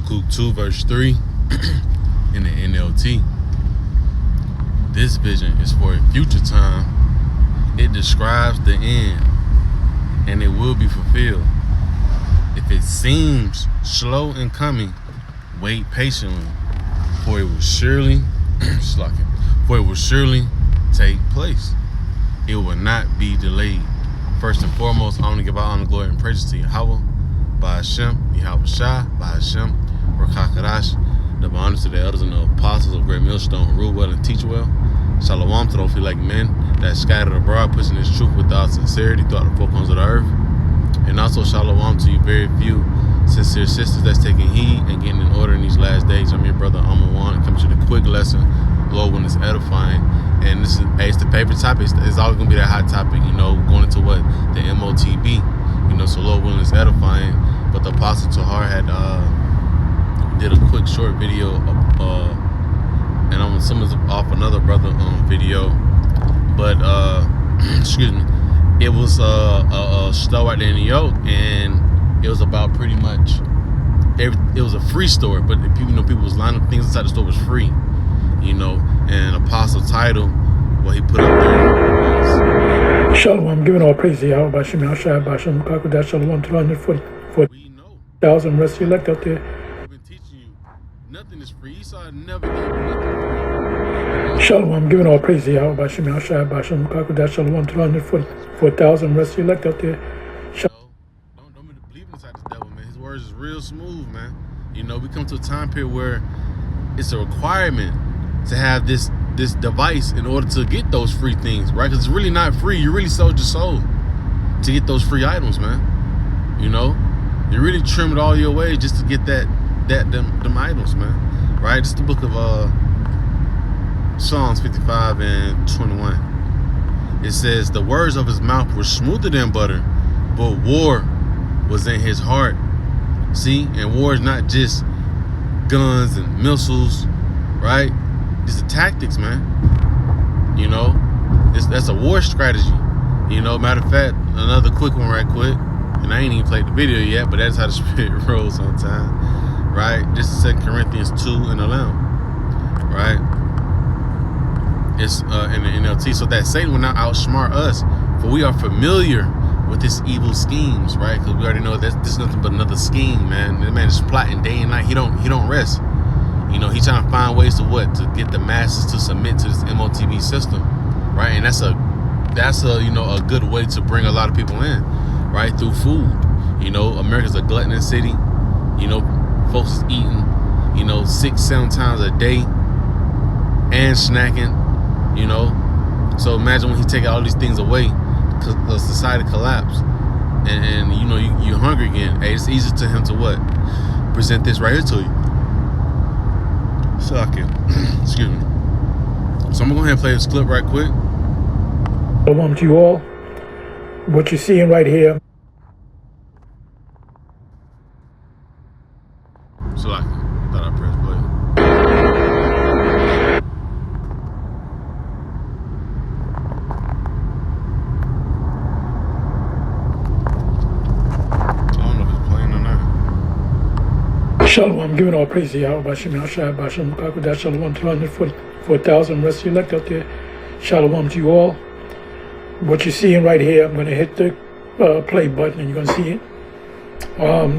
Habakkuk 2 verse 3 in the NLT. This vision is for a future time. It describes the end, and it will be fulfilled. If it seems slow in coming, wait patiently, for it will surely take place. It will not be delayed. First and foremost, I want to give all honor, glory, and praises to Yahweh, by Hashem, Yahweh Shah, by Hashem, Rakakadash, the honors to the elders and the apostles of Great Millstone who rule well and teach well. Shalom to those who like men that scattered abroad, pushing this truth without sincerity throughout the four corners of the earth. And also shalom to you very few sincere sisters that's taking heed and getting in order in these last days. I'm your brother Amawan, and coming to the quick lesson, Lord, when it's edifying. And this is, hey, it's the favorite topic. It's always gonna be that hot topic, you know, going into what? The MOTB. You know, so Lord willing, it's edifying. But the Apostle Tahar had did a quick short video, and I'm assuming it's off another brother video. But excuse me, it was a store out there in New York, and it was about pretty much it was a free store, but people was lining up things inside the store was free, you know. And Apostle title, what he put up there was Shalom, I'm giving all praise to Yahweh, Bashem, Yahshua, Bashem, Kakudah, Shalom, 244,000 rest elect out there. I've been teaching you, nothing is free. Esau never gave you nothing free. Shalom, I'm giving all praise to Yahweh, Bashem, Yahshua, Bashem, Kakudah, Shalom, 244,000 rest elect out there. Don't believe inside this devil, man. His words is real smooth, man. You know, we come to a time period where it's a requirement to have this device in order to get those free things, right? Because it's really not free. You really sold your soul to get those free items, man. You know, you really trimmed all your ways just to get them items, man. Right? It's the book of Psalms 55 and 21. It says, the words of his mouth were smoother than butter, but war was in his heart. See? And war is not just guns and missiles, right? These are tactics, man. You know, that's a war strategy. You know, matter of fact, another quick one right quick, and I ain't even played the video yet, but that's how the spirit rolls sometimes, right? This is 2 Corinthians 2 and 11, right? It's in the NLT. So that Satan will not outsmart us, for we are familiar with his evil schemes, right? Because we already know that this is nothing but another scheme, man. The man is plotting day and night. He don't rest. You know, he's trying to find ways to get the masses to submit to this MOTB system, right? And that's a you know, a good way to bring a lot of people in, right? Through food. You know, America's a gluttonous city. You know, folks is eating, you know, 6-7 times a day and snacking, you know. So imagine when he take all these things away, because the society collapse, and you know, you're hungry again. Hey, it's easy to him to what? Present this right here to you. Suck it. Excuse me. So I'm gonna go ahead and play this clip right quick. Shalom to you all. What you're seeing right here. So I thought I pressed play. I don't know if it's playing or not. Shalom, I'm giving all praise to Yahweh, Bashem, Yahshua, Bashem, Kakudah, Shalom, 244,000 rest elect out there. Shalom to you all. What you're seeing right here, I'm going to hit the play button and you're going to see it.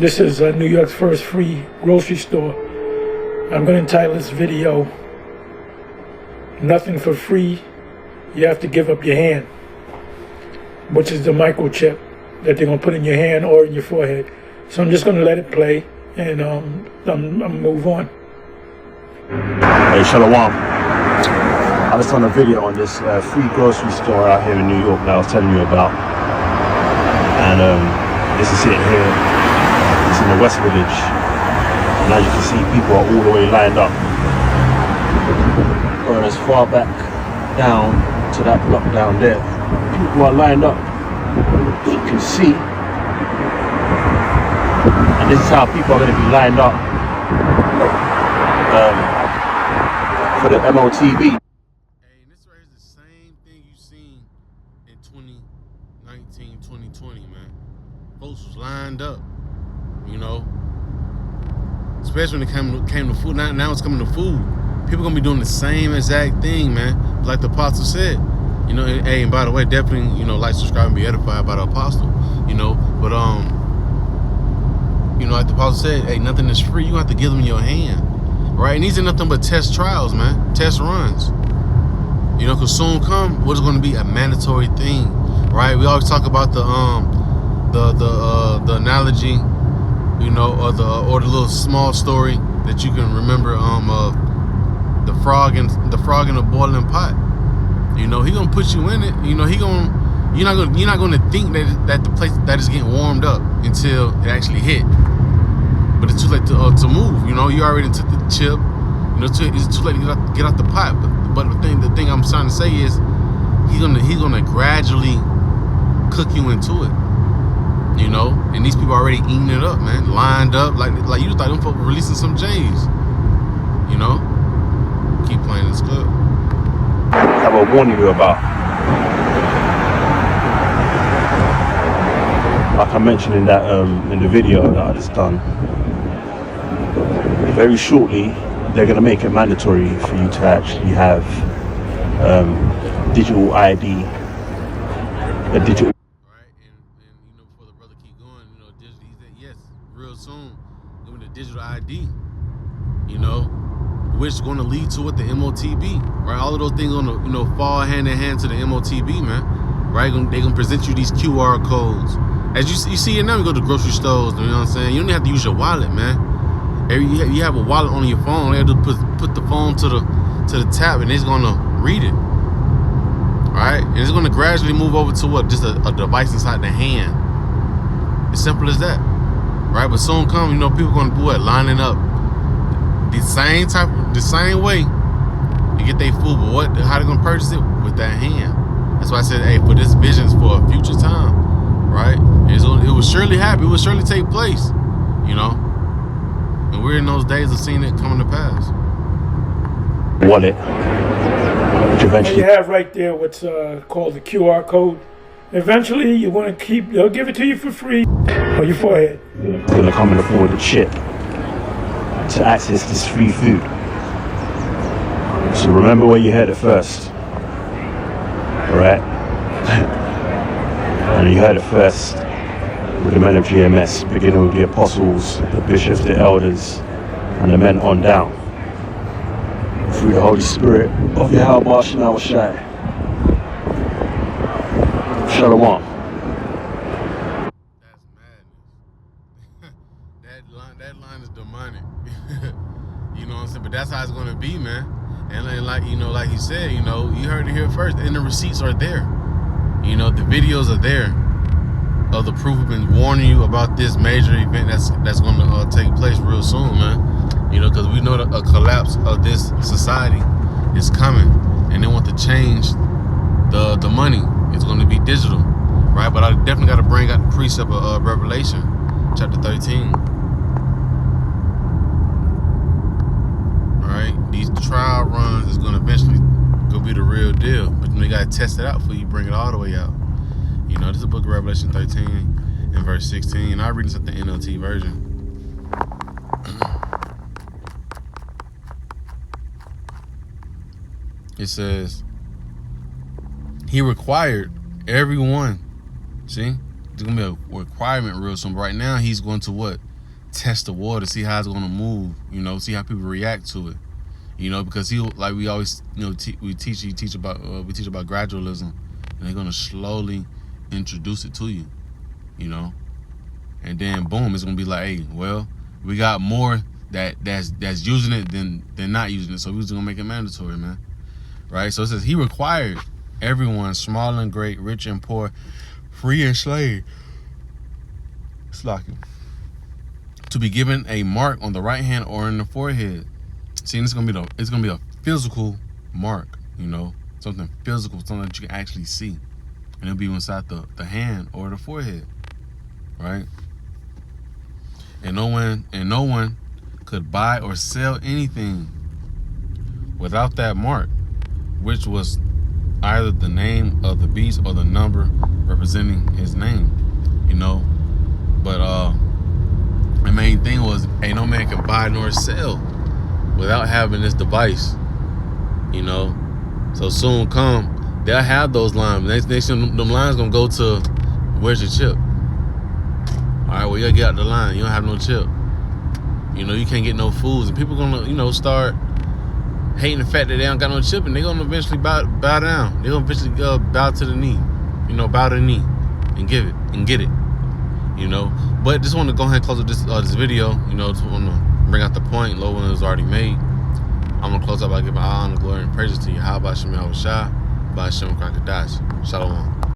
This is New York's first free grocery store. I'm going to entitle this video, Nothing for Free, You Have to Give Up Your Hand, which is the microchip that they're going to put in your hand or in your forehead. So I'm just going to let it play and I'm move on. Hey, Shalom. I was on a video on this free grocery store out here in New York that I was telling you about. And this is it here. It's in the West Village. And as you can see, people are all the way lined up. Going as far back down to that block down there. People are lined up, as you can see. And this is how people are going to be lined up for the MOTB. Hey, this right here is the same thing you seen in 2019, 2020, man. Folks was lined up, you know. especially when it came to food. Now it's coming to food. People gonna be doing the same exact thing, man. Like the apostle said, you know. Hey, and by the way, definitely, you know, like, subscribe, and be edified by the apostle, you know. But you know, like the apostle said, hey, nothing is free. You have to give them your hand, right? And these are nothing but test trials, man. Test runs. You know, cause soon come what is going to be a mandatory thing, right? We always talk about the analogy, you know, or the little small story that you can remember of the frog in a boiling pot. You know, he gonna put you in it. You know, you're not gonna think that the place that is getting warmed up until it actually hit. But it's too late to move. You know, you already took the chip. You know, it's too late to get out the pot. But the thing I'm trying to say is, he's gonna gradually cook you into it. You know, and these people already eating it up, man, lined up like you thought them folks were releasing some J's. You know, keep playing this clip. I will warn you about. Like I mentioned in that in the video that I just done, very shortly they're going to make it mandatory for you to actually have digital ID, a digital. Right, and you know, before the brother keep going, you know, he said yes, real soon, giving the digital ID. You know, which is going to lead to what the MOTB, right? All of those things gonna, you know, fall hand in hand to the MOTB, man. Right? They gonna present you these QR codes. As you see it now, you go to grocery stores. You know what I'm saying? You don't even have to use your wallet, man. You have a wallet on your phone. You have to put the phone to the tap, and it's gonna read it. All right, and it's gonna gradually move over to what? Just a device inside the hand. As simple as that, right? But soon come, you know, people gonna do what? Lining up the same way to get their food. But how they gonna purchase it? With that hand. That's why I said, hey, for this vision is for a future time, right? It will surely happen. It will surely take place, you know. And we're in those days of seeing it coming to pass. Wallet, which eventually you have right there what's called the QR code. Eventually, you want to they'll give it to you for free on your forehead. going to come in the form of the chip to access this free food. So remember where you heard it first, alright? And you heard it first with the men of GMS, beginning with the apostles, the bishops, the elders, and the men on down. Through the Holy Spirit of Yahweh Shai Shai. Shalom. That's madness. that line is demonic. You know what I'm saying? But that's how it's gonna be, man. And like, you know, like he said, you know, you heard it here first, and the receipts are there. You know, the videos are there of the proof. Have been warning you about this major event that's going to take place real soon, man. You know, because we know that a collapse of this society is coming, and they want to change the money. It's going to be digital, right? But I definitely got to bring out the precept of Revelation, chapter 13. All right, these trial runs is going to eventually go be the real deal, but you got to test it out before you bring it all the way out. You know, this is the book of Revelation 13 and verse 16, and I read this at the NLT version. It says, he required everyone. See, there's gonna be a requirement real soon. But right now, he's going to what? Test the water, see how it's gonna move. You know, see how people react to it. You know, because like we always, you know, we teach about gradualism, and they're gonna slowly introduce it to you. You know, and then boom, it's gonna be like, hey, well, we got more that's using it than not using it, so we're just gonna make it mandatory, man. Right? So it says he required everyone, small and great, rich and poor, free and slave, to be given a mark on the right hand or in the forehead. See, it's gonna be a physical mark, you know, something physical, something that you can actually see, and it'll be inside the hand or the forehead, right? And no one could buy or sell anything without that mark, which was either the name of the beast or the number representing his name, you know. But the main thing was a ain't no man can buy nor sell without having this device. You know, so soon come, they'll have those lines. Next thing, them lines gonna go to, where's your chip? All right, well, you gotta get out the line. You don't have no chip. You know, you can't get no foods, and people gonna, you know, start hating the fact that they don't got no chip, and they gonna eventually bow down. They gonna eventually bow to the knee. You know, bow to the knee and give it and get it. You know, but just want to go ahead and close up this video. You know, just want to bring out the point. Low one was already made. I'm gonna close up by giving all honor, glory, and praises to you. How about Shemel Shah? By Shem Krakadash. Shalom.